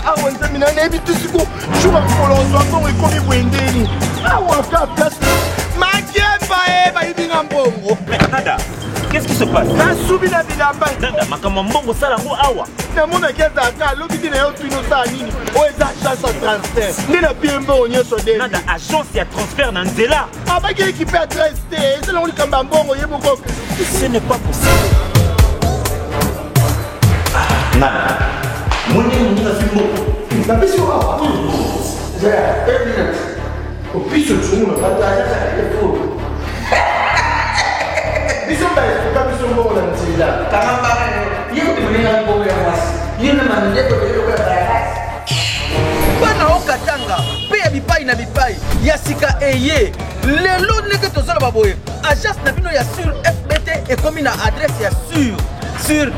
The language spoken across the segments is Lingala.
Ah, on s'est mis à éviter ce coup. Je vais pour l'ensemble et comme il vous endeni. Ah, on fait place. Ma gueule, bah, il dit un bon. Nada, qu'est-ce qui se passe? La soubi la bilamba. Nada, makamambongo salango awa. Na mona keza aka lobi na yo tuno sa nini. O eza chance de transfert. Ni na biembo onyo so de. Nada, agence ya transfert na nzela. Ah, bah, qui peut adresse. C'est là où il kamba mbongo yeboko. Ce n'est pas possible. Nada. Mwenye mwenye fimbo. Na biso awa. Ja, termina. O piso tsumu na pata ya fo. Biso ba ko biso mbongo na nzela. Kama ba yo te mwenye mbongo ya mwasi. Yo na manende to yo kwa baraka. Bana okatanga pe bipai na bipai ya sika eye. Lelo neke tozala baboye. Agence na bino ya sur FBT et comme na adresse ya sur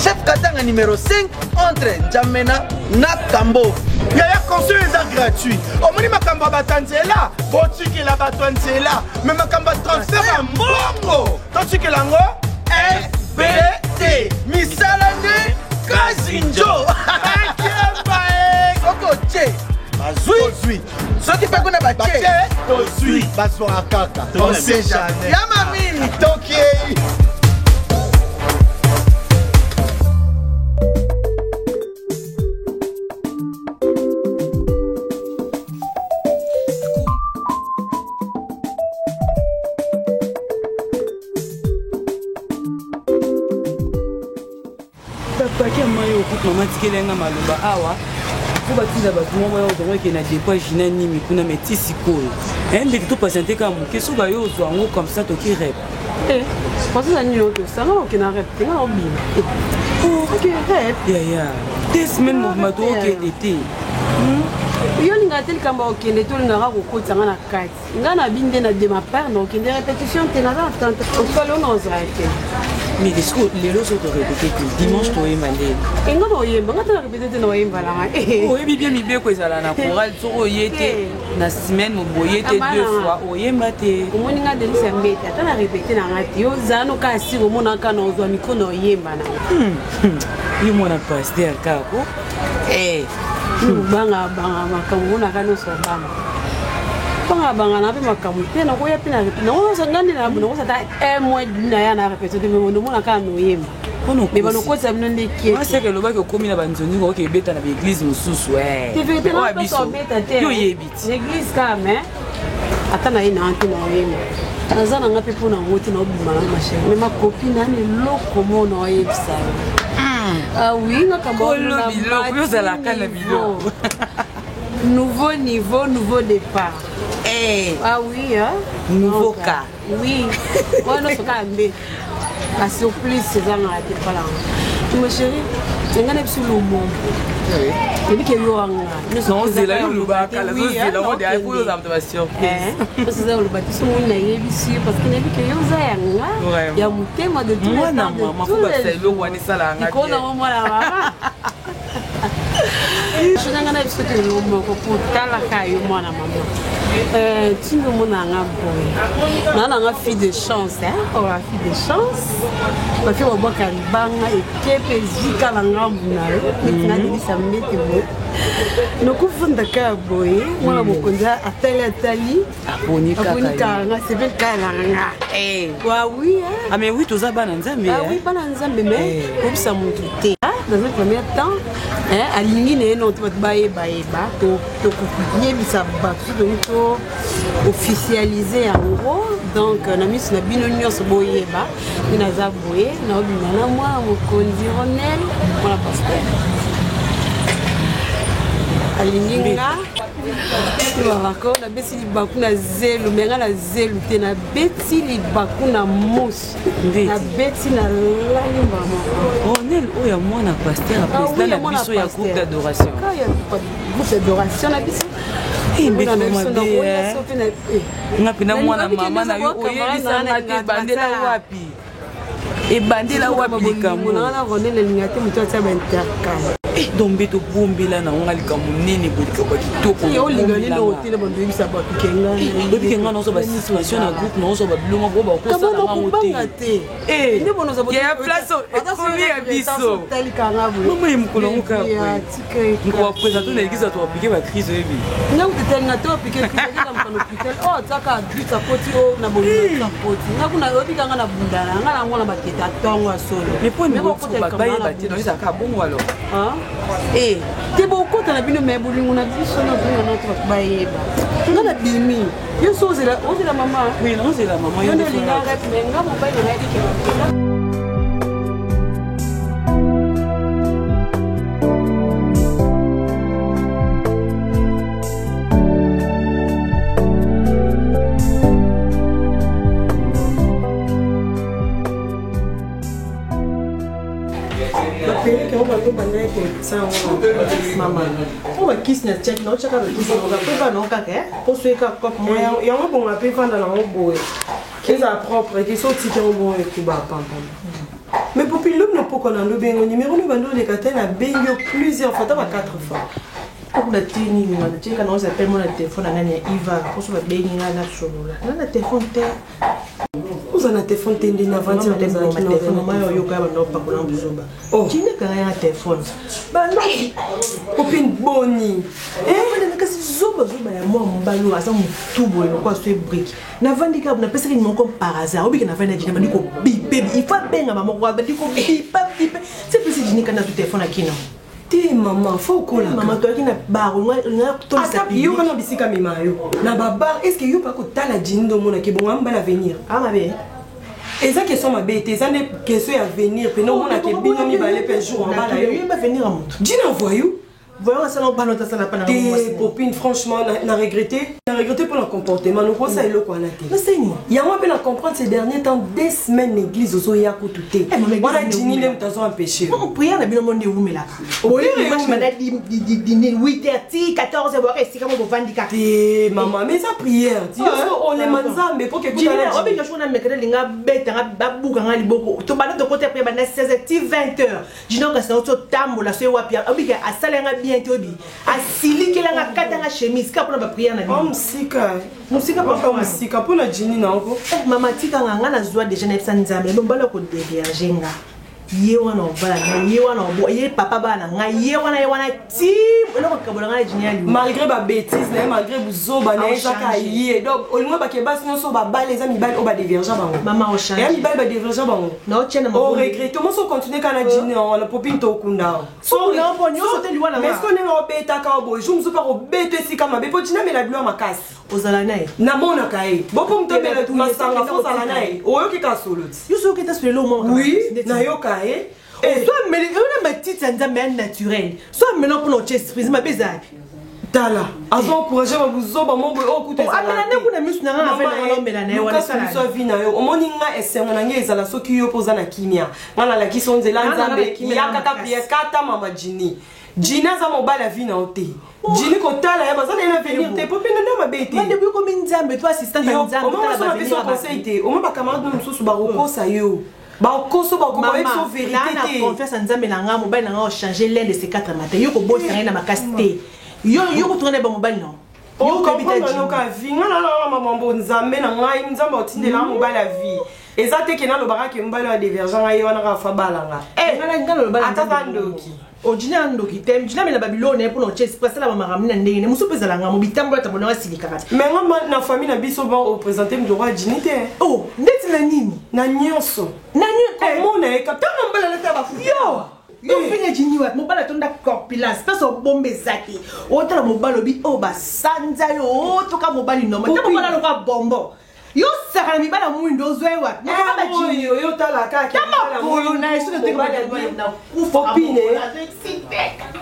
chef Katanga numéro 5 entre Njamena na Kambo. Yaya conseil est gratuit. Au moins makamba batanzela, botiki la batanzela, mais makamba transfert en bongo. Totiki lango FBT. Misalane Kazinjo. Koko che. Bazui. Ce qui fait qu'on a battu. Bazui. Bazo akaka. On sait jamais. Yamamini. Toki. Papa mayo okuti mama tikelenga maloba awa po batiza bato moko oyo ozongoki na dépage na nimi kuna meti sikoyo mbeki topatiente kaka moke so bayo ozwa yango comme ça toki rep pasisa nini otosanga okena rep tenga obima oke rep yaya 2 semaines mobima tookende te yo linga te likambo okende to lingaka kokotanga na kati nga na binde na de ma part na okende répétition te naza na tante otuka leo na ozala te. Mais est-ce que les lots sont répétés dimanche tu es mandé? Et non oyemba ngata répété na oyemba la oh et bien mi bien ko ezala na chorale so oyete na semaine mo boyete 2 fois oyemba te omoni nga delisa mbete ata na répété na ngati yo zano ka siro mona ka na ozwa miko na oyemba na yo mona pasteur kako banga makambo na ka no so banga banga na pe makambo te na koya pe na répété na oza ngani na bono oza ta un mois na ya na répété mais mo mona ka no oyemba mais bano ko sa bino ndeki moi c'est que le bac komi na banzoni ko ke beta na église mususu te vérité na pe so beta te yo yebiti l'église ka mais ata na ina anti na oyemba naza na nga pe pona ngoti na obima na machine mais ma copine ani loko mona oyebisa ah oui nga kambo na biloko yo zala kana biloko nouveau niveau nouveau départ ah oui hein nouveau cas oui on ne se calme la surprise c'est ça na te pala ma chérie nga na biso lo mo ebi ke yo anga non c'est là yo ba kala zo c'est là on dit pour yo zamta surprise parce que ça lo ba biso mo na yebi si parce que ebi ke yo za yanga ya mutema de tout le temps mama ko ba sai lo wani sala nga ko na mo la mama je n'ai pas besoin de l'homme pour talakai moi na maman tu me mon anga boy na na fille de chance oh la fille de chance parce que on boit kalibanga et kepe zika la ngambu na na delisa mete bo no kufunda ka boy mwana mokonza atali aboni kaka nga c'est bien kalanga wa oui ah mais oui toza bana nzambe ah oui bana nzambe mais comme ça mon tout dans un premier temps alingi na ye no to bayeba to yebisa bato to officialiser yango donc na miso na bino nyonso boyeba ina za boye na obima na mwa mokonzi Ronel mwana pasteur alingi nga bako na besi libaku na zelu menga na zelu te na beti libaku na mosi na beti na layumba moko Ronel oya mwana pasteur président na biso ya groupe d'adoration groupe d'adoration na biso nga pena mwana mama na yo oyebisanga te bandela wapi ebandela wapi likambo na Ronel elinga te moto atia baintercale donc beto bombela na nga likambo nene bolika ba kitoko yo lingali na hotel ba ndebi sa ba pikenga pikenga na so ba situation na groupe na so ba bilongo bo ba ko sala nga hotel ne bono za ya place ekomi ya biso talikanga bo mama imukolo muka ko ba présenter na église to appliquer ba crise ebi nga utetenga to appliquer crise na mkono hotel oh tsaka bita koti o na bolina koti nga kuna obikanga na bundana nga na ngona baketa tongo asolo mais pour me ko ba baye ba ti no isa ka bongo alors te bokota na bino me bolingo na biso na bongo na to bayeba nga na bimi yo so ozela mama oui non c'est la maman yo ndelinga rep me nga mobile na yaki Mama, on kiss na check na chaka kiss na ka na ka ke po so ka kop mo ya ngo bonga pe fanda na ngo boy keza propre ki so ti ke ngo e ku ba pam mais pour pilum no poko na ndo bengo numéro no bando le katena bengo plusieurs fois ta 4 fois pour la tini ni na cheka na on s'appelle mon téléphone na ngani Iva po so ba bengi na solola na téléphone te vous en avez téléphone tendé na vente na téléphone mama yo ka ba no pa ko na buzoba oh kine ka ya téléphone ba no copine boni na kasi zoba ya moi mbalo asa mutubo no kwa so brick na vandika na pesa ni moko par hasard obi na vanda jina bandiko bipe il faut benga mama kwa bandiko bipe c'est plus jini kana tu téléphone akina te maman faut ko la maman toi qui na bar nga to sa yo kana bisika mima yo na baba est-ce que yo pas ko tala jindo mona ke bon amba l'avenir ah ma bé et ça question ma bête ça n'est question à venir pe non mona ke bino mi balé pe jour en bala yo va venir à mon jina voyou voyons ça non pas notre ça la pas na tes copines franchement n'a regretté pour le comportement nous ça ilo quoi na té mais c'est ni ya moi bien comprendre ces derniers temps des semaines l'église ozo ya ko touté voilà jini nem tazo empêcher on prière na bino monde wu melaka oui moi je m'en dit 8h 14h voir ici comme on vandika té maman mais ça prière tu on les manzambe pour que tu la obi ka shona mekele linga beta nga babuka nga liboko to bana to côté après bana 16h 20h jino ka sa to tambola so wapi obi ka asala nga bien tobi asili kela nga kata nga chemise ka pona ba prière na bino musika papa musika pona jini na ngo mama tika nga na zwa déjà na psa nzambe bo mbalo ko déverger nga ye wana obala na ye wana obo ye papa bana nga ye wana ti eloko kabola nga jini ali malgré ba bêtise na malgré buzoba na ezaka ye donc olingo ba ke basi nyonso ba bale za mibali o ba déverger bango mama o change ya mibali ba déverger bango na o tiena mo regrette mo so continuer kana jini na popine to kunda so na po nyonso te liwana mais ko nenga obeta ka obo jumzu pa obeto esika mabe po tina mela bilo makasi ozala nae na mona kae bopo mtobela masanga fo zala nae oyoki ka solo yuso ki ta solo mo oui na yo kae soit mais on a petite nzambe naturel soit maintenant pour notre esprit ma bezaki tala azo encourager ba buzoba mo bo okuta ezala amela ne kuna misu na nga afela na mela na yo wana sala so vina yo omoni nga esenga na nge ezala soki yo poza na kimia ngala la kisonzela nzambe ya kata pia kata mama jini jina za mobala vina ote jini ko tala ya bazana na venir te popina na mabete mande bu ko minzambe to assistant na nzambe tala ba venir ba conseil te o ma ba camarade no mususu ba kokosa yo ba koso ba ko ba so vérité te na confiance nzambe na nga mobile na nga o changer l'un de ces 4 matins yo ko bossa na makasite yo ko tourner ba mobile non yo ko bitaji yo ka vinga na mama mbo nzambe na ngai nzambe otindela mobile la vie ezate ke na lo baraka mobile wa divergent ngai wana ka fa balanga ngala lo bala atatandoki ojina ndoki tem jina mena Babylone pour notre express la mama ramina ndenge musu pezala nga mobitambo ta bonanga silikakati mais ngama na famille na biso ba représenter mdora dinité oh ndeti na nini na nyonso na nini mona e kaptana mbala la ta bafu yo fanya jini wa mobala tonda corpulence parce que bombe zaki otala mobalo bi o ba sanza yo toka mobali no mata mobala lo ka bombo yo saka mi bala muindo zoewa ngaba jini yo tala ka kama ko na eso te ba na popine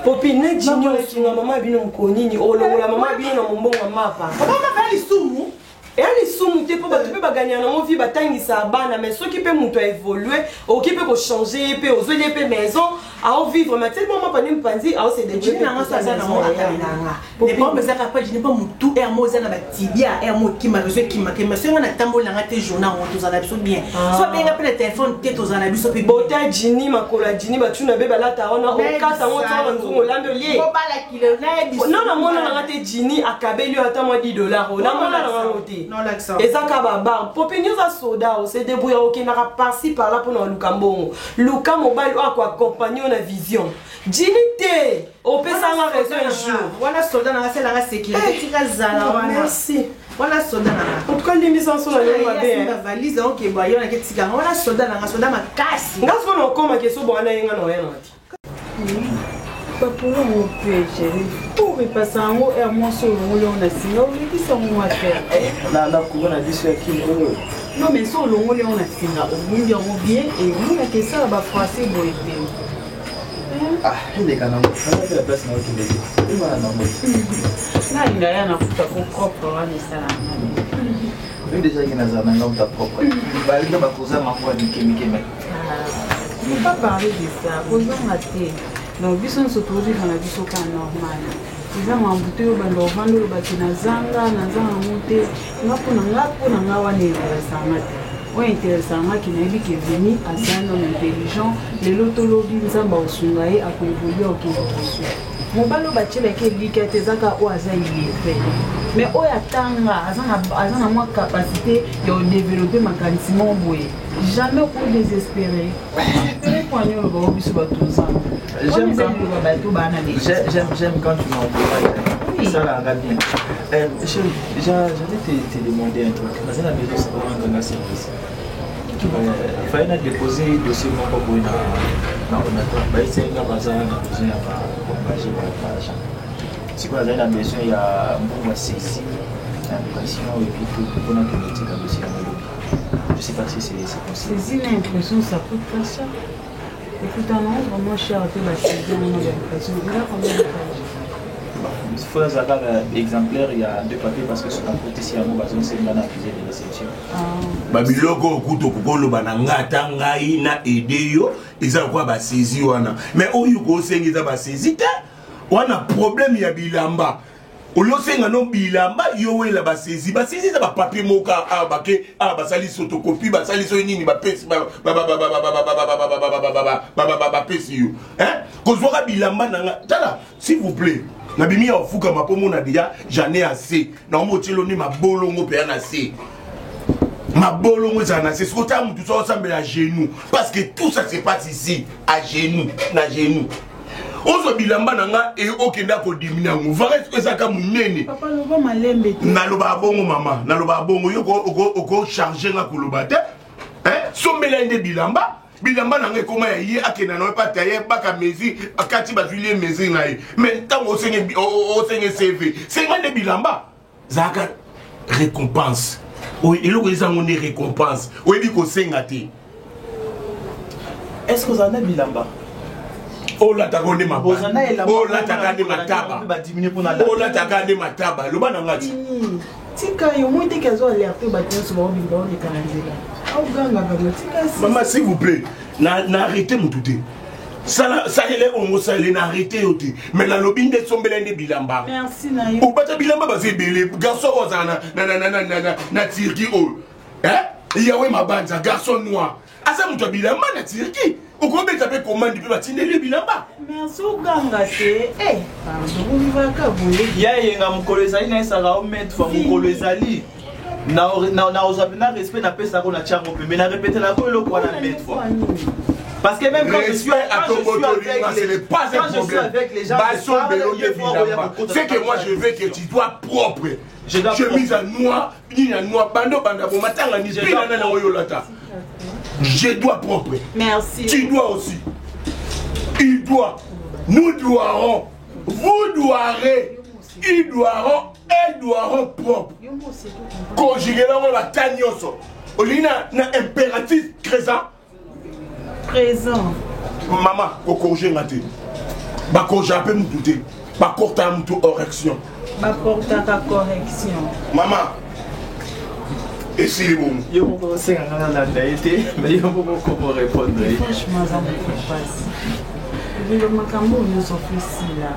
popine jini o singa mama bino mkonini olola mama bino na mombonga mapa mama kali sumu et les sous te po ba tu pe ba gagner na mo vie batangisa bana mais ceux qui peut muto évoluer ou qui peut ko changer peut ozoye pe maison à vivre mais tellement pas ni panzi à c'est des jini nanga ça na mo akalanga ne pas me zaka pas jini pas mutu et mo za na batibia et mo ki ma réseau ki ma senga na tambola nga te journal on tous ala biso bien soit bien appelé téléphone te tous ala biso pe bota jini makola jini batu na be balata ona o kata mo tsala nzungu lando lié ko bala kilo na biso non na mona nga te jini akabeli ata mo $10 na mona na ngote non l'accent ezaka baba popinyo za soda o se débrouiller OK na par-ci par là pour na lukambongo luka mobile ko accompagner na vision Jinite au pesa nga raison un jour wana soldat na sala nga sécurité tika zala wana merci wana soldat na en tout cas l'émission sur la ligne bien la valise on ke ba yona ke tika wana soldat na soldat makasi ngaso no koma ke so bwana yenga no yana Papoulo mon père chéri pour repasser en haut et moi sur le rouleau on a signé on dit ça on va faire na kuona diso ya kilo non mais sur le rouleau on a signé au bout on bien et nous la que ça va français boy ah ile kana kwa la place na watu wengi ima na mambo na ingalia na kuta kwa propre wana sana mimi deja kinaza na ngauta propre bali kama kuza mambo ni kimikeme ne pas parler de ça posons raté donc biso se trouve dans la vie so ka normal eza mambuto yo bando vando bati na zanga mote ngapo na ngawa ne sama o intéressant qui n'a dit que venu à un homme intelligent les lotolobi nzamba osungaye a contribué au Kinshasa mobalo bachela ke likete zaka o azayi fait mais o yatanga azana moi capacité de développer mécaniquement boye jamais pour désespérer poignon le ba biso batoza j'aime quand tu m'envoies ça là bien j'allais te demander un truc parce que la maison c'est vraiment un service il fallait déposer le dossier mon papa na ordinateur bah c'est un bazar na besoin ya commager par l'argent si vous avez besoin ya mbongo saisi na location et puis tout pour notre métier comme dossier je sais pas si c'est possible c'est une impression ça coûte pas cher écoute un nombre vraiment cher que la saison on a l'impression là combien de pages il faut avoir exemplaire il y a 2 papiers parce que sur la côté ici à mon bazon c'est une accusé de réception babiloko okuto kokoloba na ngata ngai na aider yo eza kwa ba saisi wana mais oyo ko sengiza ba saisi te wana problème ya bilamba olosenga no bilamba yo wela ba saisi za ba papier moka abake basali photocopie basali so nini ba pesi ba pesi yo hein kozwaka bilamba nanga tala s'il vous plaît na bimi ya ofuka mapomo na dia j'en ai assez na motelo ni mabolongo pe na assez mabolongo za na assez ce côté mutu so sambela à genoux parce que tout ça se passe ici à genoux na genoux ozo bilamba nanga e okenda ko dimina ngo vare ezaka munene papa loba malembe na loba bongo mama na loba bongo yo ko charger nga koloba te hein sombela inde bilamba bilamba nanga koma ya ye akena no pa taye baka mezi akati bazulie mezi na ye mais tango osenge CV c'est ngande bilamba zaka récompense o eloko ezango ne récompense o ebi ko senga te est-ce que vous en avez bilamba oh la takone maba oh la takane mataba oh la takane mataba loba nanga ti tika yo mwite kazo alerte batin so ba bimba on ekanzela au ganga ba tika maman s'il vous plaît na arrêter mututé ça ele on ça ele na arrêter yote mais la lobby de sombela de bilamba merci na yo ou bata bilamba ba se belé garçon ozana na Turquie oh hein yawe mabanza garçon noir asa mutu bilamba na Turquie okombe tape commande pe batindeli bilamba merci uganga te pardon vivaka boye ya yenga mukolo ezali na esaka o mettre fa mukolo ezali na ozapena respect na pesa ko na chango pe mais na répéter la ko eloko wana mettre fa parce que même quand je suis avec les gens c'est que moi je veux que tu sois propre chemise à noir ni à noir bando banda bo matanga ni pina na oyolata je dois propre. Merci. Tu dois aussi. Il doit. Nous doirons. Vous doirez. Ils doiront. Elles doiront propre. Conjuguer la tanioso. Olina na impératif présent. Présent. Maman, ko congé ngate. Ba congé un peu m'douter. Ba corta m'tou correction. Ba corta ka correction. Maman. Et si les bons. Yo mon c'est un la été mais yo beaucoup comment répondre. Franchement ça me passe. le makambo nyonso ofesila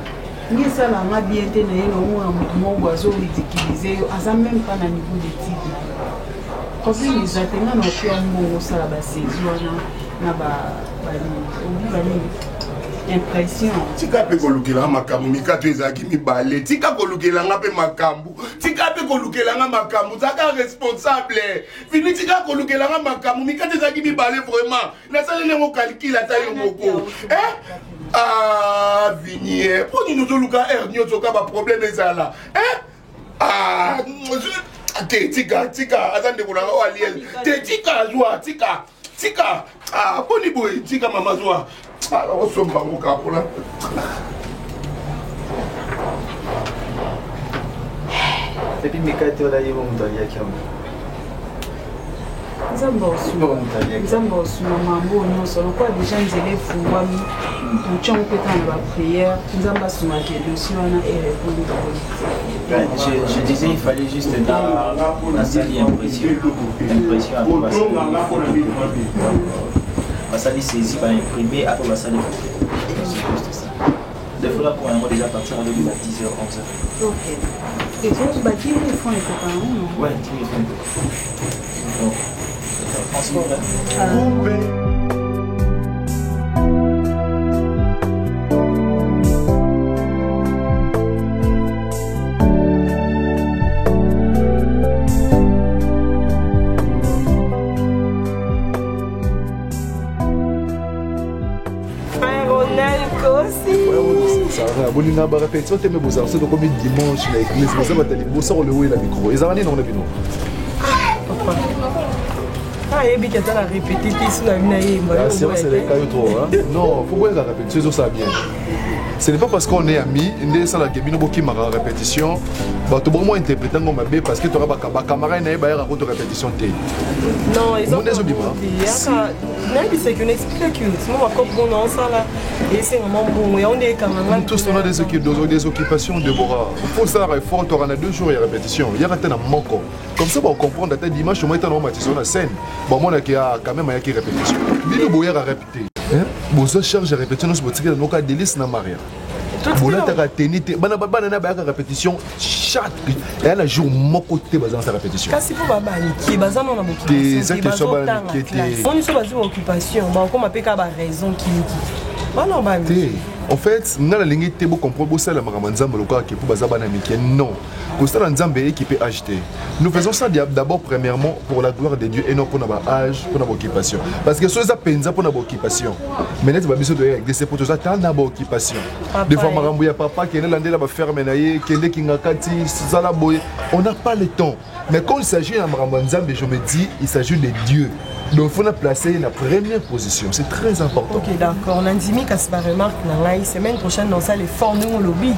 ngi esalanga bien te na ye naomona moto moko azoridiculize yo aza même pas na niveau d'étude na yo problème eza te nga na opia mbongo osala basezi wana na banini impression tika mpe kolukelanga makambo mikato ezalaki mibale tika kolukelanga mpe makambo tika mpe kolukelanga makambo zaka responsable fini tika kolukelanga makambo mikato ezalaki mibale vraiment nasali nengo calcule ata yo moko vinier mpo nini ozoluka aire nyonso ka baproblème ezala te tika aza ndeko nanga o aliel te tika zwa tika poni boye tika mama zwa osomba ngokapola epi mikate ola ye moto aliaki yango nzambe osuma mambo nyonso lokola deja nzela efungwami motia mopeta na baprière nzambe asumaki edosi wana erépondre je disais il fallait juste la salle impression à tout basali saisi par imprimé après basali photo c'est juste ça des fois là pour un mois déjà partir à 10h 11h ok et tu vas dire les fonds et copains non ouais tu les fonds donc franchement bolinga barépétition te me bozala so tokomi dimanche na église boza batali bosako lewe na micro ezala nini nango na bino ayebi ke ata na répété te si na bina yemba séance eleka yo trop non faut boyeka répétition ezosala bien ce n'est pas parce qu'on est amis nde esalaka bino bokimaka répétition bato bomo interpréter ngo mabe parce que toka bacamarade na ye bayaka koto répétition te monde ezobima nayebisa ke naexplike que simo bakope bona osala esenga mbongo ya onde ekanganga tous on a des occupations de bora faut ça effort tu as 2 jours de répétition il y a un manque comme ça on comprendre ta dimanche au moins tu as une na scène bon moi qui a quand même il y a répétition bino boya à répéter bozo charge de répétition nous botika no ka délice na maria bola ta tenite bana na ba répétition chaque et un jour moko te bazan sa répétition kasi po babani ki bazan na occupation des questions qui étaient on so bazo occupation ba ko mapeka ba raison qui bana bani en fait na la ligne te bo comprendre bo ça la mamanzamba loka ki po bazaba na miki non ko ça nzambe équipé acheté nous faisons ça d'abord premièrement pour la gloire de Dieu et non pour notre âge pour notre occupation parce que ça penza pour notre occupation mais net ba biso de avec des pour ça tant na occupation des fois marambo ya papa qui est là ndela ba ferme na ye kende kingakati sala boy on n'a pas le temps mais quand il s'agit de mamanzamba je me dis il s'agit de Dieu. Donc il faut la placer la première position, c'est très important. Ok d'accord, Nandimi Kaspa remarque la semaine prochaine dans ça les forts nous lobby.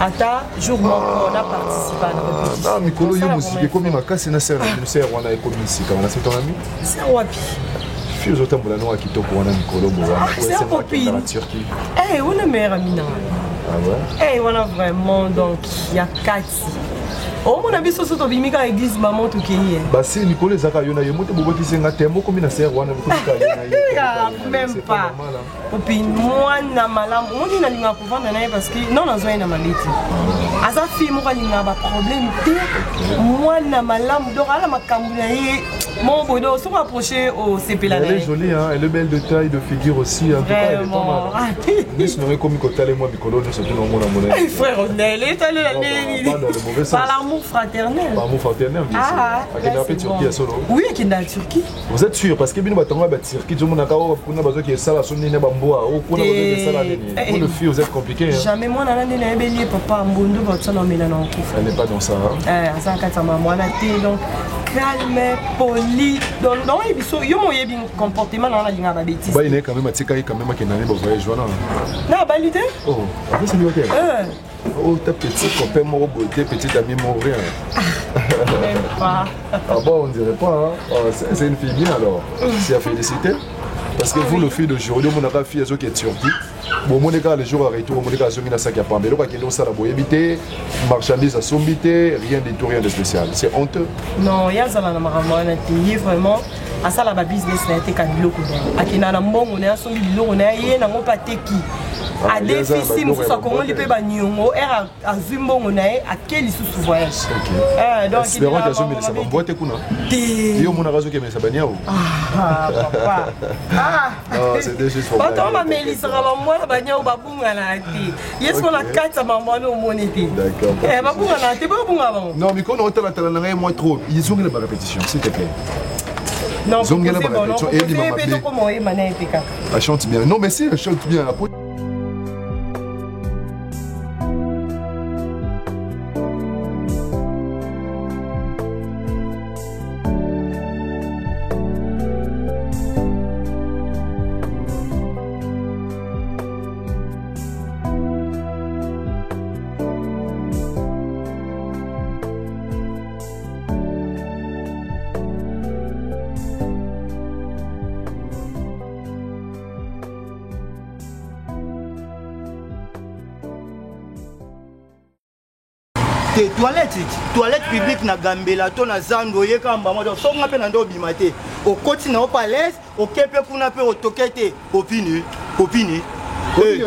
Ata jour on a participé à la répétition. Ah Mikolo yo musique comme ma casse na serre de serre on a comme ici quand on a c'est ton ami. C'est wapi. Fio zote mbulano wa kitoko wana Mikolo boza. C'est copine. En Turquie. Eh on est meilleur ami na. Ah ouais. Eh on a vraiment donc il y a Kati. Oh mon ami soso to bimika église maman to kiye. Bah si Nicolas zaka yona yo mote bobo kisenga tembo comme na serre wana ko ka yona yo. Même pas. Opine moi na malam, on dit na linga kovanda na parce que non nazo na maleti. Asa fille mo ka linga ba problème te. Moi na malam do ala makambu na ye. Mon bodo se rapprocher au CP là. Elle est jolie hein, elle est belle de taille de figure aussi en tout cas elle est pas mal. Nous sommes comme Mikotale moi Mikolo nous sommes dans mon amour. Frère Ronel est allé par l'amour fraternel. Par l'amour fraternel bien sûr. À quelle heure Turquie à solo? Oui, qui est en Turquie. Vous êtes sûr parce que bino batonga ba Turquie tout le monde a kuna bazo qui sala sonni ne bamboa ou kuna bazo qui sala nini. Pour le fille vous êtes compliqué. Jamais moi na nani na ebeli papa mbondo ba tsala mena na okufa. Elle n'est pas dans ça. Asa kata mama na té donc calme, poli. Donc il biso yo mo yebi comportement na na linga ba bêtise. Ba ine quand même atika quand même que nani ba voyage wana. Na balide? Oh, après c'est lui OK. Oh, ta petite copain, mon beauté, petite amie, mon rien. Même pas. Ah bon, on dirait pas, hein. Oh, c'est une fille bien alors. C'est à féliciter. Parce que vous, le fille d'aujourd'hui, mon a fille qui est Turquie. Bon, mon égal, les jours à retour, mon égal, à sac à Pambé, donc, il y a ça, la boyébité, marchandise à sombité, rien du tout, rien de spécial. C'est honteux. Non, il y a ça, la maramana, vraiment. À ça, la business, n'a été qu'un biloko. À qui n'a pas bon, on a son biloko, on a yé, n'a pas teki. adefisi mosusu akongoli mpe baniongo ere azwi mbongo na ye ake lisusu voyage espérant que azomelisa bamboite kuna yo omonaka azokemisa baniao bato bamelisaka bamwana baniao babungana te ye siko na kati ya bamwana omoni te babungana te babunga bango non mikono otalatala na ngai moi trop izongela barépétition s'il te plaît. Non, zongela barépétition elle chante bien. Non mais si elle chante bien. toilette publique na gambela to na zando yeka mbamo so ngape na ndo bimate o koti na opalaise o kepe kuna pe o tokete opini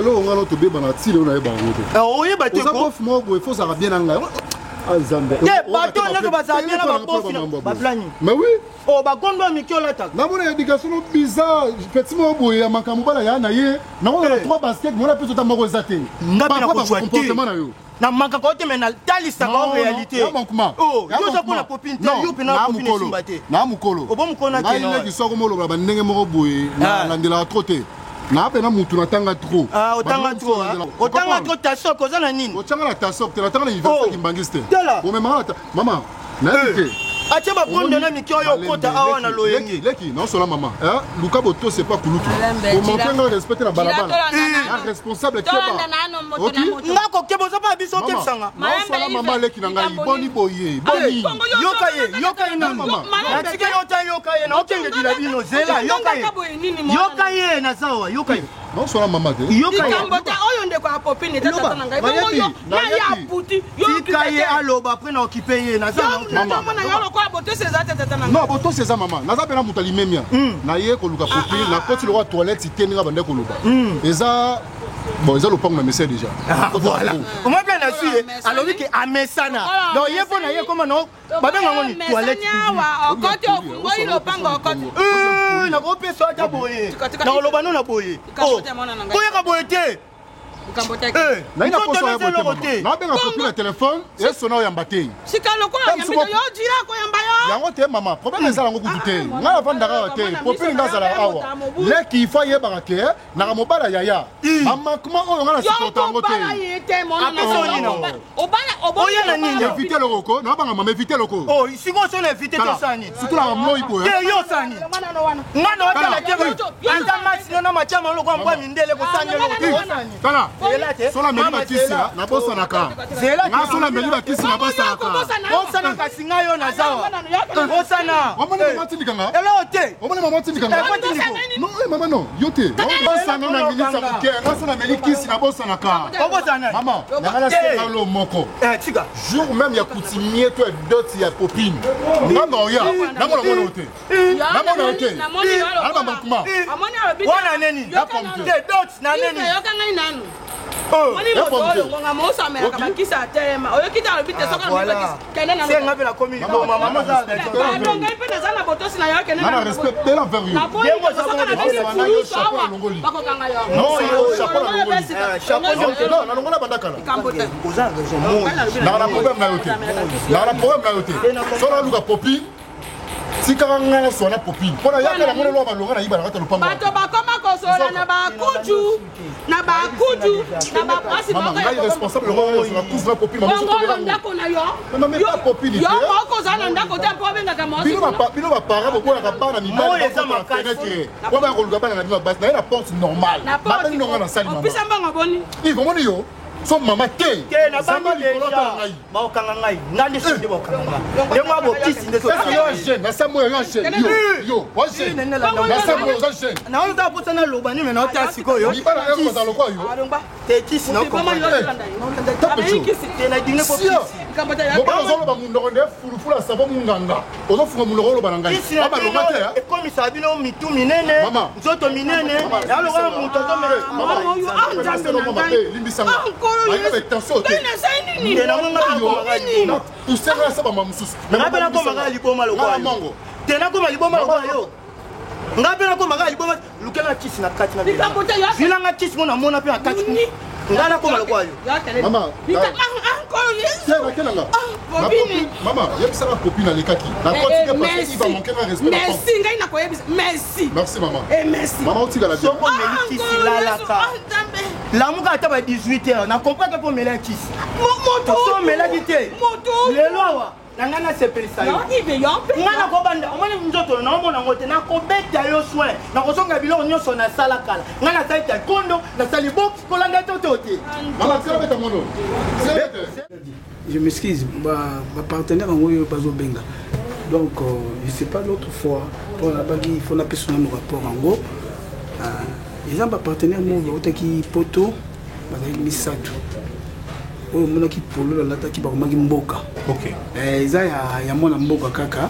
lo ngalo to beba na tile na ebango te o yeba te ko mo bo faut ça va bien nga azambe bato na ba za bien na ba bofi ba plani mais oui o ba kondo mikiola ta na mona éducation bizarre petit mo bo ya makambo bala ya na ye na ona 3 basket mona pe to ta moko zate ngape na ko comportement na yo na manka ko te menal talisa en réalité oh yo za ko na copine te yo pe na copine simbate na mukolo o bo mukona ke na ile ki soko mo lo ba ndenge moko boye na landela trop te na pe na mutu na tanga trop otanga trop ta soko za na nini otanga na ta soko te na tanga na université kimbangiste o me mama na ke acha ba kondo na mikyo yo kota awa na loyengi leki non solo mama luka boto c'est pas kulutu o montenga respecter na balabala na responsable keba ngako kebo za ba biso te sanga non solo mama leki na ngai boni boye boni yoka na mama na tika yoka ye na okenge dila bino zela yoka ye na sawa yoka ye non solo mama te yoka ye kambota oyo ndeko ya popine tata na ngai bongo yo na ya puti yo tika ye aloba après na occupé ye na sawa mama na yo kwa boto seza tata na ngai non boto seza mama naza pe na mutali memia na ye ko luka popine na koti le roi toilette itenga bande ko luka eza bon ils ont le pont mais c'est déjà voilà on m'a bien assuré alors que amesana donc il faut na ye comment non babenga ngoni toilette okoti ofungo ilo panga okoti na ko peso ata boye na loba no na boye oh boye ka boye te na ina poso ya bote na benga copine téléphone et sono ya mbate sikalo ko ya mbito yo jira ko ya mbayo yango te mama problème ezala ngo kutu te nga avandaka te popine ngazala awa leki fa ye barake na ka mobala yaya mama kuma oyo nga na supporta ngo te oya na nini éviter le roko na banga mama éviter le roko oh siko so na éviter to sani surtout la moi boye te yo sani ngana wakala te anta masino na machama lo kwa mbwa mindele ko sani lo sani tala sola meli bakisia na bosa na ka nga sola meli bakisi na bosa na ka bosana kasinga yo na zawa bosana omona mama tindikanga elo te omona mama tindikanga non mama non yo te bosa na milisa muke nga sola meli kisi na bosa na ka bosana mama na seka lo moko tika jour même ya coutumier to dot ya popine ngamba oya na mona mona ote na mona ote alba makuma wana neni te dot na neni Mani moto oyo ngonga mosa mera kama kisa tema. Oyo kita alobite soka na kisa. Kende na. Senga pe la komi ko mama za. Ando ngai pe na na botosi na yo kende na. Na respect de la vertu. Yengo za ko na yo chapeau longoli. Bako kanga yo. Non yo chapeau longoli. Chapeau non na longola bandakala. Kambote. Oza raison mo. Na problème na yote. Na problème na yote. Sona luka popi. Sikanga ngana sona popine pona yaka na mona balonga na yibana kata lupanga bato bakoma kosola na bakuju na bapasi mama ngai responsable ngo na couvre popine mama so ko ndako na yo mama pas popine yo moko za na ndako te mpo benga ka mosi bino ba para bokola ka bana mibali eza makasi ko ba ko luka bana na bino basi na porte normale ba bani nonga na sali mama opisa mbanga boni ivo moni yo so mama te na bamba deja maokanga ngai ngandi sinde bokanga ndemo abo kisi ndeso yo jeune na samo yo jeune yo wa jeune na samo yo jeune na ono ta pota na loba ni me na ota sikoyo ni bana yo ko za lokwa yo te kisi na ko mama yo te na dinge ko kisi ozoloba mundoko nde fulufulu asavo munganga ozofunga mundoko oloba na ngai abalonga te ekomisa bino mitu minene nzoto minene yalokola moto limbisanga usengela sa bama mosusu nakomaka liboma lokoamongo te nakoma liboma lokola yo nga mpe nakomaka liboma lukela kisi na kati na vilanga kisi mona mona mpe na kati nga nakoma lokola yo mama yebisaka copine alekaki merci ngai nakoyebisa merci mama mama otikala soko omeli kisi lalaka lamuka ata ba 18h na comprendre mpo omela kisi so omelaki te lelo awa na ngai nasepelisa yo ngai nakobanda omoni nzoto naomona ngo te nakobeta yo soin nakosonga biloko nyonso nasala kala ngai nasali taekwondo nasali box kolanda to te je m'excuse ma partenaire en oyo bazobenga donc je sais pas l'autre fois pour la bagi il faut napesa na rapport en gros ils ont ba partenaire mo otaki poto bazali misato oyo monaki polo lataki bakomaki mboka eza ya mwana mboka kaka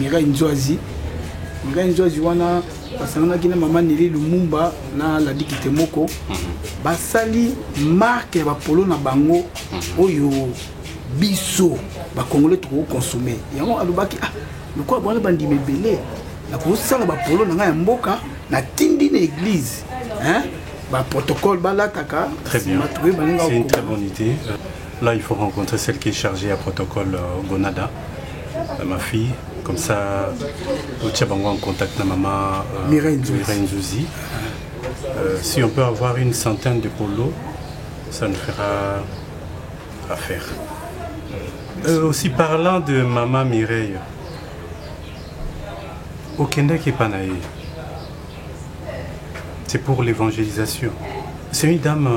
Mireille Nzwazi wana basanganaki na mama Neli Lumumba na Ladiki Temoko basali marque ya bapolo na bango oyo biso bakongole tokokonsome yango alobaki lokwa bwana bandima ebele nakosala bapolo na ngai ya mboka na tindi na église protocole balataka. Très bien, c'est une très bonne idée. Là il faut rencontrer celle qui est chargée à protocole Gonada, ma fille, comme ça nous sommes en contact avec maman Mireille Nzouzi. Si on peut avoir une centaine de polos, ça nous fera affaire. Aussi parlant de maman Mireille, au Kenda qui est panaï. C'est pour l'évangélisation. C'est une dame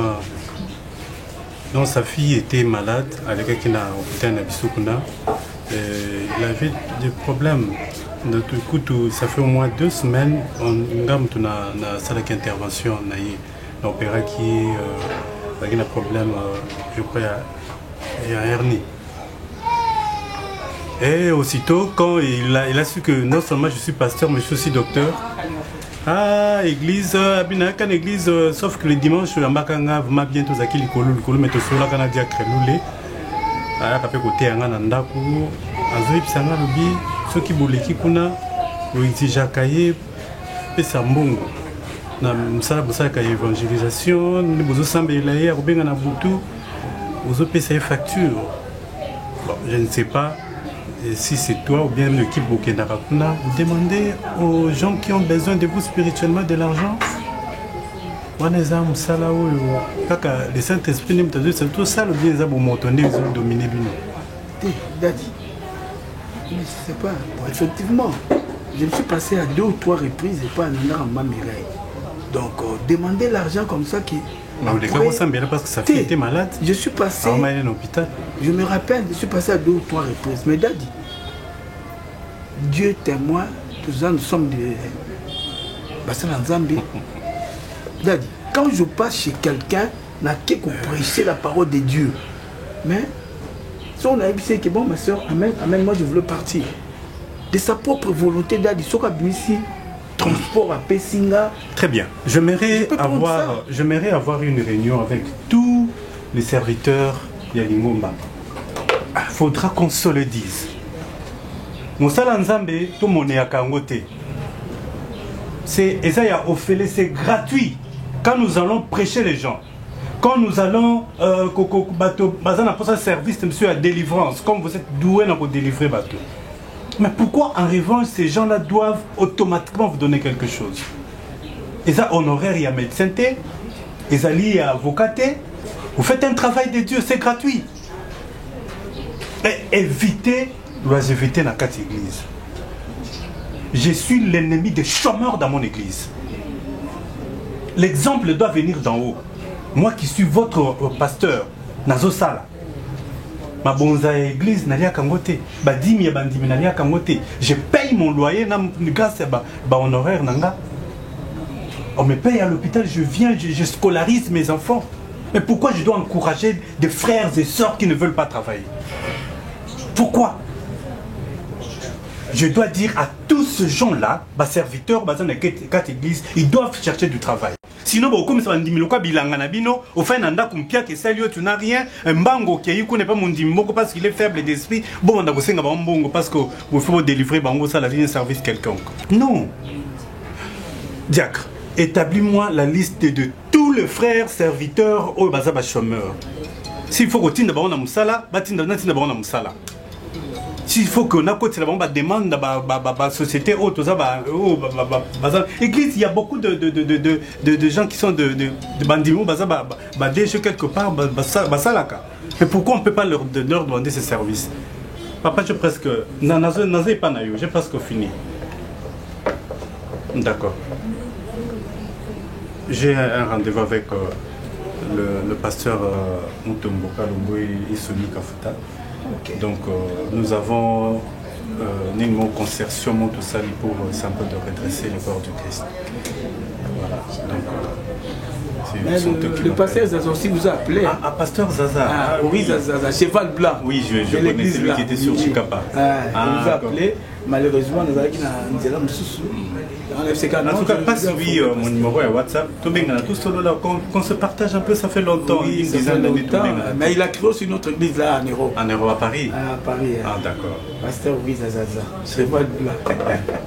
dont sa fille était malade, avec qui a hôpital Nabisukuna. Il avait des problèmes. Du coup, ça fait au moins 2 semaines, on a une salle d'intervention, on a opéré qui a un problème, je crois, il y a un hernie. Et aussitôt, quand il a su que non seulement je suis pasteur, mais je suis aussi docteur, église, église, sauf que le dimanche, je suis bientôt zaki likolo mais to sola kana dia kreloulé. Kape côté anga nandaku, azoyi pisanga lobi, soki boleki kuna, oitija kaye pesa mbongo. Na msala bosala ka évangélisation, ni bozo sambela ye akobenga na butu, ozo pesa facture. Bon, je ne sais pas. Et si c'est toi ou bien l'équipe Bokenda Rakuna, vous demandez aux gens qui ont besoin de vous spirituellement de l'argent. Les Saint-Esprit, c'est tout ça le bien, ils ont dominé. Daddy, je ne sais pas. Effectivement, je me suis passé à 2 ou 3 reprises et pas à Nina Mireille. Donc, demander l'argent comme ça qui. Les gars, ça me parce que sa fille était malade. Je suis passé. À l'hôpital. Je me rappelle, je suis passé à 2 ou 3 reprises. Mais Daddy, Dieu témoin, nous sommes des. Bassana Nzambi. Daddy, quand je passe chez quelqu'un, n'a qu'à prêcher la parole de Dieu. Mais si on a dit que bon, ma soeur, amen, amen, moi je voulais partir. De sa propre volonté, Daddy, ce qu'a dit transport à Pessinga. Très bien. J'aimerais avoir une réunion avec tous les serviteurs Yalingomba. Il faudra qu'on se le dise. Moussala Nzambe, tout mon est à Kangote. C'est c'est gratuit. Quand nous allons prêcher les gens, quand nous allons service monsieur à délivrance, comme vous êtes doué dans vous délivrer bateau. Mais pourquoi en revanche ces gens-là doivent automatiquement vous donner quelque chose? Ils ont honoraire, il y a médecin, ils ont lié à avocat, vous faites un travail de Dieu, c'est gratuit. Et évitez, nous dois éviter dans 4 églises. Je suis l'ennemi des chômeurs dans mon église. L'exemple doit venir d'en haut. Moi qui suis votre pasteur, Nazo Sala. Ma bonza église n'alia kangote, ba dimi bandimi n'alia kangote. Je paye mon loyer grâce à honoraire nanga. On me paye à l'hôpital, je viens, je scolarise mes enfants. Mais pourquoi je dois encourager des frères et sœurs qui ne veulent pas travailler? Pourquoi? Je dois dire à tous ces gens-là, serviteurs, dans les 4 églises, ils doivent chercher du travail. Sinon, comme ça, au fin tu n'as rien, un bango qui n'est pas mon dimoko parce qu'il est faible d'esprit, bon, on a parce qu'il faut délivrer ça la vie service quelconque. Non. Diacre, établis-moi la liste de tous les frères serviteurs au bazaba chômeurs. S'il faut que tu aies un musala, s'il faut qu'on a côté la demande la société église, il y a beaucoup de gens qui sont de bandimos déjà quelque part mais pourquoi on ne peut pas leur demander ces services? Papa, j'ai presque j'ai presque fini. D'accord. J'ai un rendez-vous avec le pasteur Mutombo Kalombo et Soni Kafuta. Okay. Donc nous avons une concertation tout ça pour un peu de redresser le corps du Christ. Voilà. Donc, le pasteur Zaza aussi vous a appelé. Pasteur Zaza. Oui, Zaza, cheval blanc. Oui, je connais celui qui était sur Chikapa. Il vous a appelé. Malheureusement, nous avons en tout cas, passe lui mon numéro à WhatsApp. Qu'on se partage un peu, ça fait longtemps. Oui, ça fait longtemps. Mais il a créé aussi une autre église là, à Nero. À Nero, à Paris. À Paris. Ah, d'accord. Pasteur Zaza. C'est pas blanc.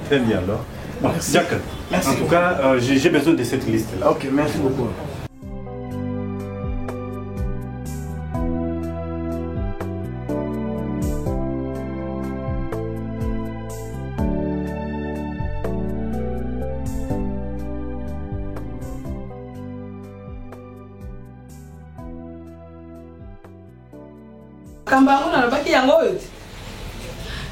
Très bien alors. Merci. En tout cas, j'ai besoin de cette liste-là. Ok, merci beaucoup. Kambangu na lobaki yango yote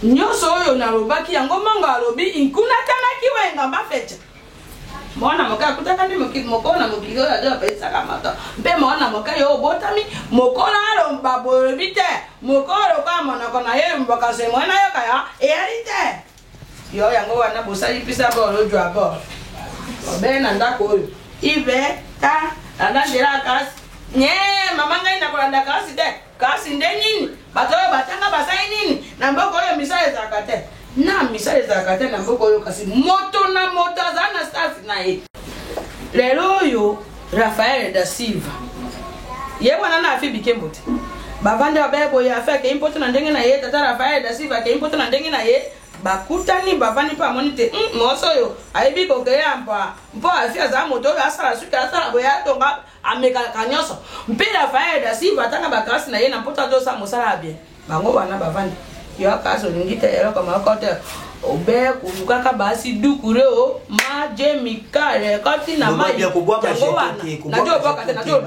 nyoso oyo na lobaki yango mango alobi inkuna kana kiwenga mafecha mwana moka kutaka ndi mokona mokigo ya do pesa kamata mpe mwana moka yo botami mokona alo mbabo bite mokoro kama na kona ye mbaka se mwana yo kaya erite yo yango wana bosali pisa bolo jwa bolo obena ndako oyo ibe ta andandira kasi nye mama ngai na kolanda kasi te kasi nde nini bato oyo batanga basai nini na mboko oyo misala ezalaka te na misala ezalaka te na mboko oyo kasi moto na moto azala na stasi na ye lelo oyo Rafael da Silva ye wana na afi bikembo te bavande babeboye afi ake impoto na ndenge na ye tata Rafael da Silva ake impoto na ndenge na ye bakutani bavandi mpo amoni te moso oyo ayebi kokeya mpo afi azala moto oyo asala suki asala boye atonga amekalaka nyonso mpe Rafael da Silva atanga bakasi na ye na mpota azosa mosala bien bango wana bavandi yo akasi olingi te eloko moko te obe kulukaka basi dukure o maje mikale koti na mai yango wana najo oboka te najo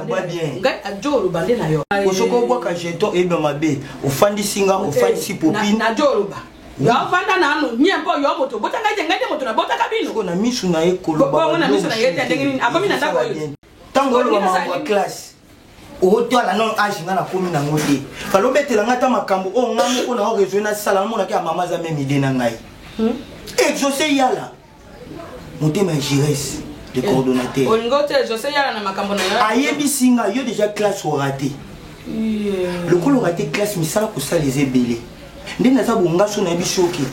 ngai ajo olubande na yo osoko obwaka jeton ebe mabe ofandisi nga ofandisi popine najo oluba yo fanda nanu nyempo yo moto botanga ngende moto na botaka bino ko na misu na ekoloba ko na misu na yete ndenge nini akomi na ndako yo tango lo mama classe oto ala non age nga na komi na ngote kalobetela ngata makambo o nga moko na réseau na sala mona ki mama za même idée na ngai exaucé yala motema Jires le coordonnateur olingote exaucé yala na makambo na yo ayebi singa yo déjà classe au raté le col raté classe misala ko ça les ébélés ndena za bonga so na bisoki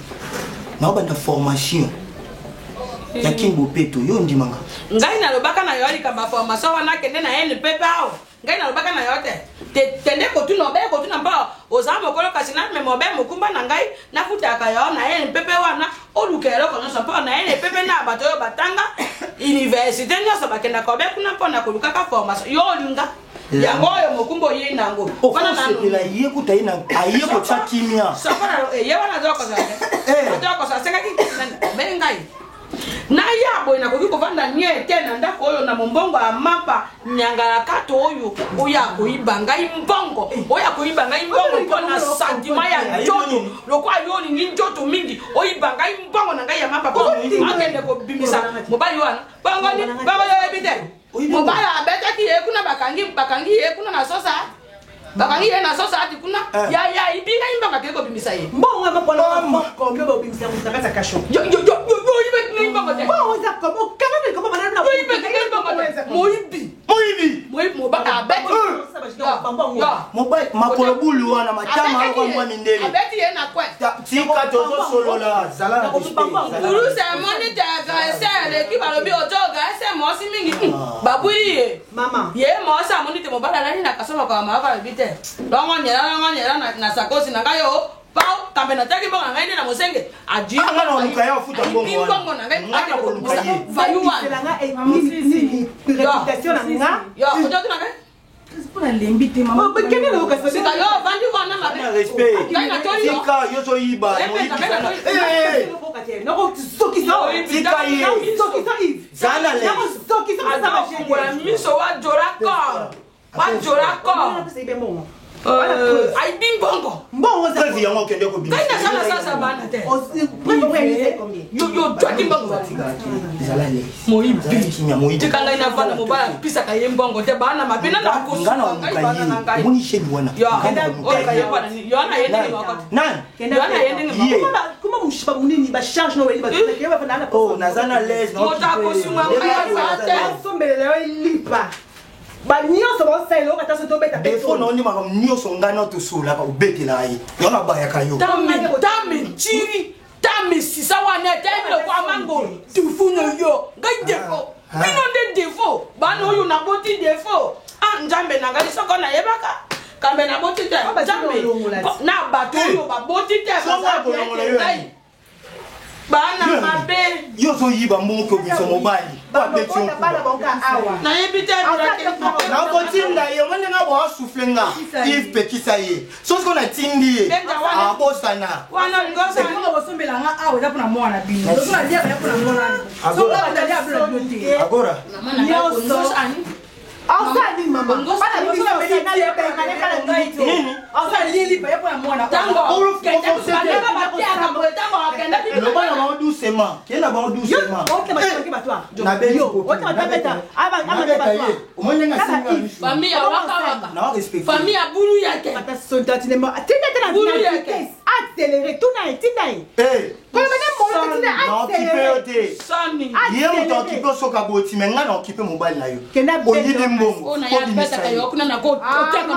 na ba na formation ya kimbo peto yo ndimanga ngai na lobaka na yo alikamba formation wana kende na NPP ao ngai na lobaka na yo te tende ko tuna be ko tuna mba ozama mokolo kasi na me mobe mokumba na ngai na futaka yo na NPP wana olukelo ko no sampa na NPP na bato yo batanga université nyoso bakenda ko be kuna pona ko lukaka formation yo linga yango yo mokumbo ye nango wana na la ye ko taina aye ko tsakimia sapara ye wana zoko za zoko sa seka ki be ngai na yabo ina koki kovanda nye tena ndako oyo na mombongo amapa nyangala kato oyo oya koibanga imbongo oya koibanga imbongo mpona santima ya njoto lokwa yoni ni njoto mingi oibanga imbongo na ngai ya mapa po akende ko bimisa mobali wana bango ni baba yo ebite mobali abeta ki ekuna bakangi ekuna na sosa bakangi ye na sosa ati kuna ya ibinga imbanga keko bimisa ye mbongo ngapona ko mbebo bimisa mutaka kasho yo ibe ni imbanga te mbongo za ko kana ni ko bana na yo ibe ni imbanga te moibi mobaka abeti makolo bulu wana matama akwangwa mindele abeti ye na kwe tika tozosolola zala na Toulouse amoni te agresseur l'équipe alobi oto agresseur mosi mingi babuli ye mama ye mosi amoni te mobala nani na kasolo kwa mama alobi te longo nyela na sakosi na ngayo pao kambe na taki bonga ngai na mosenge aji ngana oluka ya futa bongo bongo na ngai ngana oluka ye vayuwa ni réputation na nga yo ojo tuna ngai pour la lembi te mama kene lo ka sika yo vandi wana mabe respect ngai na tori yo tika yo so yiba noko soki so tika ye zana le soki so ata kwa miso wa jorako ai bin bongo previ yango kende ko bin kaina sana sasa bana te yo twaki bongo moibi tikanga ina vana mobala pisa ka yembongo te bana mapina na kusuka ngai bana na ngai muni shebi wana yo ka yebana yo na yende ni wakati nan yo na yende ni kuma mushiba munini ba charge no weli ba keba vana na oh nazana les no mota kusunga ngai te sombele yo lipa ba nyonso bosala okata so tobeta defo noni makambo nyonso ngana tosolaka obetela ye yo na bayaka yo tame chiri tame sisa wana teme kwa mango tufuno yo ngai defo bino de defo bana oyo na boti defo ah njambe na ngai soko na yebaka kambe na boti te njambe na bato oyo ba boti te bana mabe yo so yiba mbongo biso mobali ba betio na yebite na ko tinda ye mone nga bo asuflenga if pekisa ye so ko na tindi ye a bosana wana ngosa ngo bosombela nga awe za kuna mwana bino so na lia ya kuna mwana so ka talia blo biote agora yo so ani Outside mama. Bana bibi na beli na yebe na kala ngaito. Outside lili pa yepo na mwana. Tango. Kenda kusanga batia kambo tango akenda bibi. No bana ba doucement. Kenda ba doucement. OK ba ki batwa. Na beli ko. OK ba tabeta. Aba batwa. Umonye nga singa. Famille waka. Na respect. Famille bulu yake. Ata sontatine ma. Tena bulu yake. Accélérer tout na tinai. Eh. Kwa maana mo tina accélérer. Soni. Ye mo to kipo soka boti menga na okipe mobile na yo. Kenda mbongo ona ya beta kayo kuna na ko oteka na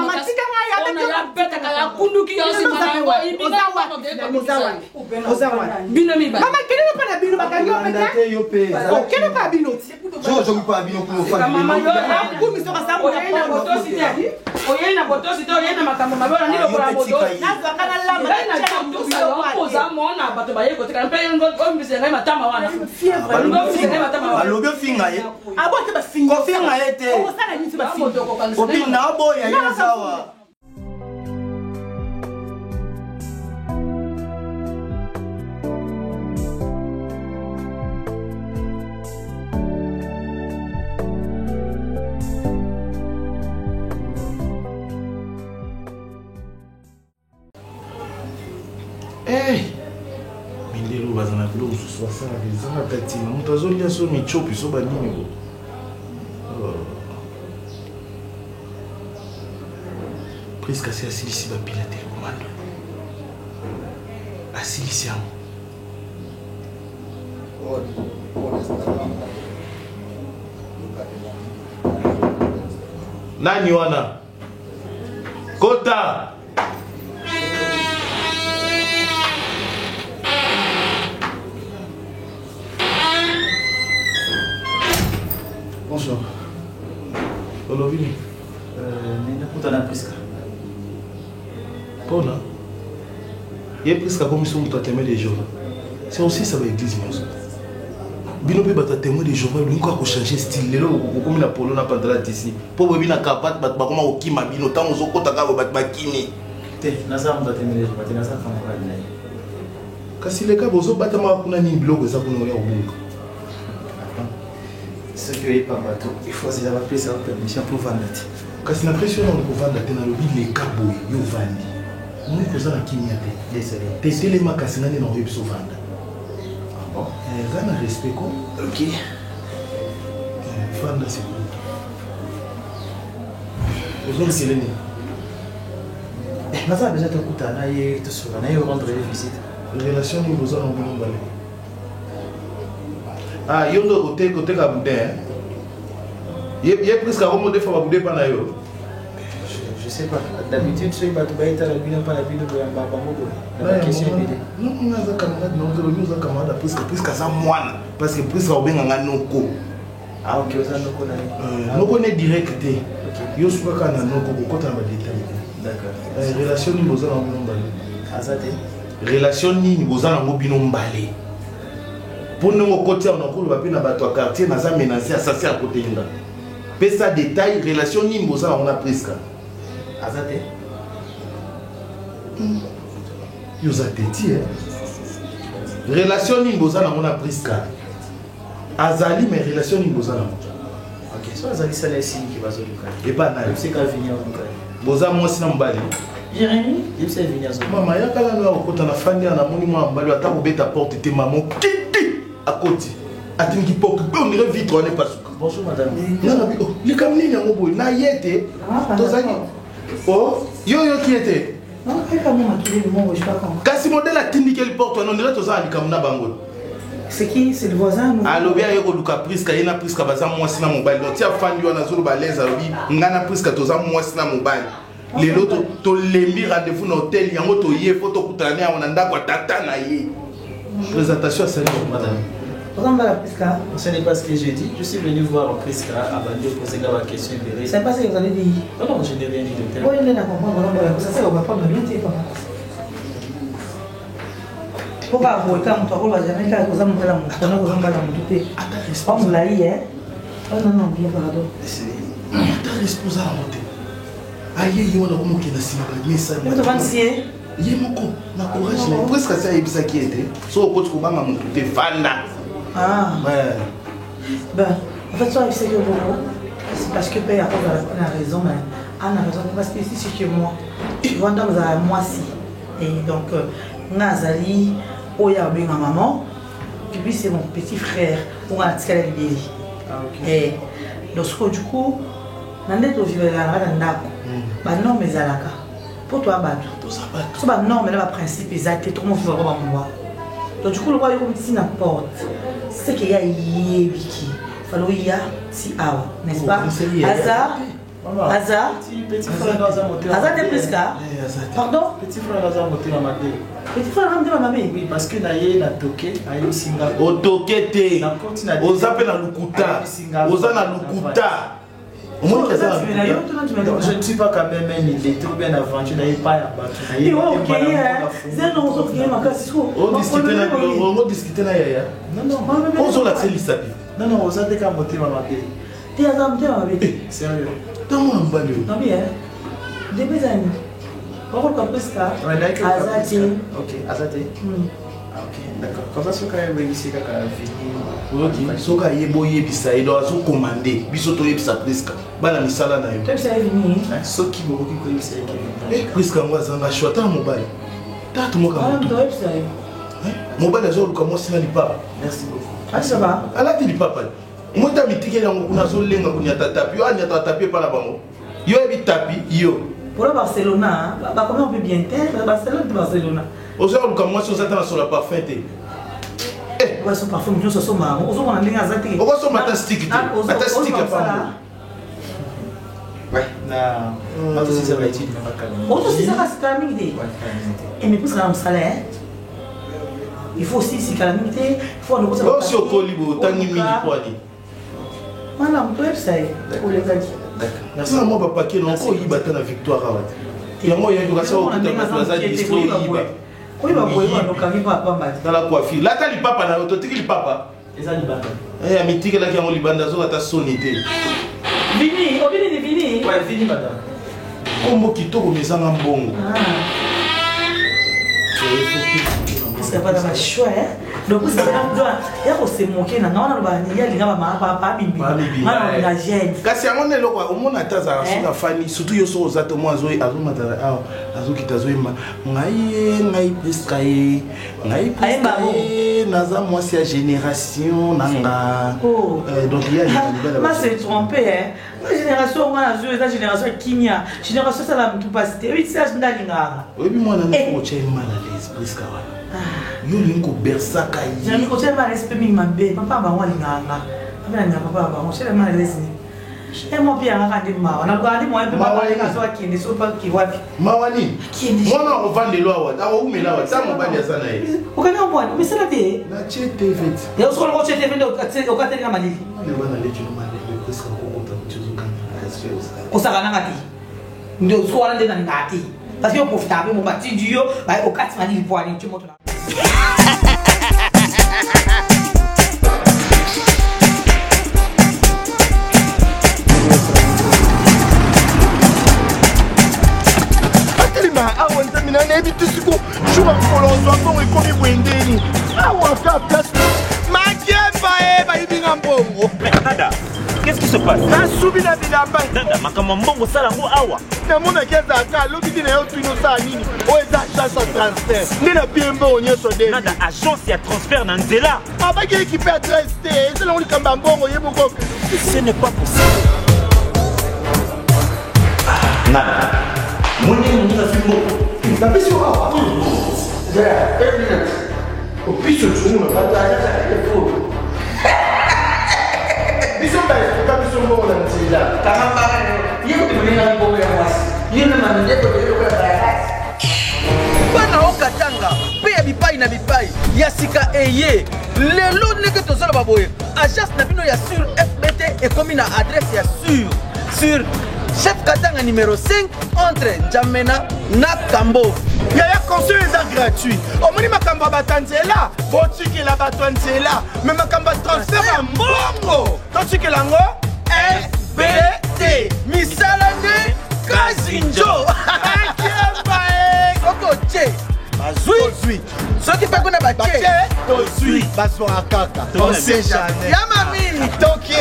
ona ya beta kaya kunduki yo si mara wa ibina wa no de ozawa bino mi ba mama kene no pana bino bakangi opeta yo pe kene pa bino jo pa bino ko fa mama yo ku mi soka samu na botosite oyena botosite oyena makambo mabona nilo kwa bodo nazo kana lama na cho so poza mona bato ba yeko tika mpe ngo ombise ngai matama wana ombise ngai matama wana alobe finga ye abote ba finga ko finga ye te osala nini ba finga obi na boya ye zawa mindelo bazana biloko mosusu basala ezanga tatina moto azolia so michopi so banini presque asi asilisi bapila telekomando asilisi yango nani wana kota bonsoir. Olovini. Ninakutana Priska. Pona. Il y a Priska comme si on t'a témoin des jours. C'est aussi ça va l'église. Bino pe bata témoin des jours, lui encore changer style lelo comme la polo na pandra ici. Pour bina kapat bat ba koma okima bino tango zo kota ka bat bakini. Te nasa mta témoin des jours, te nasa fama ka dina. Kasi le ka bozo bata ma kuna ni blog za kuna ya obunga. Ce que est pas bateau, il faut se appeler ça permission pour vendre. Kasi na pression on ko vendre te na lobi le kabo yo vandi. Moi ko za na kimia te. Désolé. Te tele makasi na na oyo biso vanda. Ah bon? Zana respect ko. OK. Vanda c'est bon. Besoin de Selene. Nasa déjà te kuta na ye to sura na ye rendre visite. Relation ni besoin on bon balé. Ah, yondo côté ka boudin. Il y a presque un moment de fois vous dépend d'ailleurs. Je sais pas. D'habitude, ceux qui battent la vie n'ont pas la vie de la question est non, on a des camarades, non, nous avons camarades presque ça moine parce que presque on a un noko. Ah ok, ça nous connaît. Nous connaît direct. Yo suis pas quand noko ko kota ba détail. D'accord. Relation ni boza na mbali. Azate. Relation ni boza na mbino mbali. Pour nous côté on a ba pena ba to quartier na za menacer assassin à côté nga. Pesa détail relation ni boza on a presque. Azate. Yo za teti relation ni boza na on a presque. Azali mais relation ni boza na. Ok, so azali ça les signes qui va se luka. Et pas na. C'est qu'à venir au luka. Boza moi sina mbali. Jérémy, il sait venir zo. Mama ya kala na okota na fandi na moni moi mbali ata kobeta porte te maman kiti à côté. Atingi porte on dirait vitre on est pas. Bonjour madame. Non non, les kamni nyango boy na yete. Tozali. Oh, yo qui était? Non, quand même à tous les moments, je sais pas comment. Kasi modèle a tindi quelle porte on dirait tozali kamna bango. C'est qui? C'est le voisin? Alors bien yoko luka priska yena priska baza mwasi na mobile. Donc tia fandi wana zolo baleza lobi ngana priska toza mwasi na mobile. Les autres to lembi rendez-vous dans hôtel yango to yé photo kutania on anda kwa tata na yé. Présentation à salut madame. Ce n'est pas ce que j'ai dit. Je suis venu voir Priska à Bandio poser la question. C'est pas ce que vous avez dit. Non, non, je n'ai rien dit de tel. Oui, il est là, ça va prendre bien. Pourquoi vous êtes là, vous n'avez jamais fait ça, vous avez pas vous l'avez, hein? Oh non, non, bien, pardon. C'est responsable. Aïe, il y a un qui n'a pas ça. Vous avez pensé? Il y a un na courage. Presque ça est ça qui était. Sauf que tu vas m'en monter fanda. Ah. Ouais. Ben, en fait, ça, c'est parce que Père a raison, mais Anne a raison. Parce que ici, c'est chez moi. Je vois dans moi si. Et donc, Nazali, Oya, ma maman. Et puis, c'est mon petit frère. On a tiré la vidéo. Et donc, du coup, on a dit que je vais la regarder. Non, mais Zalaka. Pour toi, Badou. C'est pas non, mais là, le principe exact. Tout le monde va voir moi. Donc, du coup, le roi, comme si n'importe. C'est qu'il y a Yéwiki. Il y a si awa, n'est-ce pas? Hasard. Hasard. Petit frère dans un moteur. Hasard de Priska. Pardon? Petit frère dans un moteur à ma mère. Petit frère dans ma mère. Oui, parce que naïe na toqué, aïe au Singapour. Au toqué té. Aux appels à Lukuta. Aux an à Lukuta. Je ne suis pas quand même un illettré ou bien aventure, n'ayez pas à battre. C'est un autre qui est ma casse. On discute na yaya. Non, non. On s'en la celle sapi. Non, non, vous avez qu'à monter ma mère. Tu as monté ma mère. Sérieux. Dans mon embalé. Non, bien. Des amis. On va faire ça. Azati. Ok, Azati. Ok, d'accord. Comme ça, ce qu'on a réussi à venir. Soka yeboye bisa edo azo commander biso to yebisa Priska bana misala na yo. Tu sais venir. Soki bokoki ko yebisa yeke. Priska ngwaza nga shwata mobile. Tatu moka moto. Mobile azo luka mosi na lipapa. Merci beaucoup. Ah ça va. Ala ti lipapa. Mota mitike yango kuna zo lenga kunya tatapi yo anya tatapi pa na bango. Yo ebi tapi yo. Pour le Barcelona, bah comment on peut bien être Barcelone de Barcelona. Ozo luka mosi on s'attend sur la parfum té. On va son parfum, nous sommes marrons. On va aller à Zati. On va son matin stick. Matin stick à part. Ouais. Na. Pas aussi ça va être une macane. On aussi ça reste calamité. Et mais pour ça on salaire. Il faut aussi si calamité, il faut nous ça. Aussi au colibo, tangi mini poani. Voilà, on peut ça. Pour les gars. D'accord. Merci à moi papa qui non ko yibata na victoire awat. Et moi il y a ça au plaza distro yiba. Oui, dans la coiffure. Là, tu as le papa, tu as le papa. Et ça, Libanda. Eh, mais tu as le Libanda, tu as sonité. Vini, on vient de Vini. Ouais, Vini, madame. Comment tu as mis ça en bon? C'est pas dans ma choix. Donc, il y a aussi moqué. Il y a des gens qui ont gêne. Kasi à mon élo, au moins à Taza, la famille, surtout yo so zato moi zoé, azo matara, azo kita zoé ma, ngai Priskaye, naza moi c'est la génération nanga. Donc il y a des. Moi c'est trompé hein. La génération moi la génération Kimia, génération ça la capacité. Oui c'est ça ndalinga. Oui moi na ko tché mal à l'aise Priskaye. Yo linko bersaka yi. J'ai mis côté ma respect mi mambe, papa ba wa linganga. Papa na papa ba, on sait la mal à l'aise. Et mon père a regardé Mawa. On a regardé moi un peu qui ne sont pas qui voient. Mawani. Moi, on vend des lois. Où mais là, ça m'a pas dit ça. Vous connaissez moi, mais c'est la télé. La télé. Et on se rend compte que c'est au cas de la Mali. On s'en rend compte. Nous sommes allés dans le gâté. Parce qu'on profite avec mon bâti du yo, au cas de Mali, pour aller, tu montes là. Nada, qu'est-ce qui se passe? Nada, makambo mbongo sala ngo awa. Nada, agence ya transfert na nzela. Ce n'est pas possible. Nada. Mwenye mwenye fimbo. Tapis sur awa. Au pire, tu nous m'as pas bana okatanga mpe ya bipai na bipai ya sika eye lelo ndenge tozala baboye agence na bino ya sur fbt ekomi na adresse ya sur chef katanga numéro 5 entre Njamena na Kambo. Yaya conseil est gratuit. Au moins makamba batanzela, botikela batanzela, mais makamba transfert à mbongo. Totikela ngo FBT. Misalane Kazinjo. Koko che. Bazui. Soki pe kona bache. Tozui. Baswa kaka. On sait jamais. Yamami. Toki.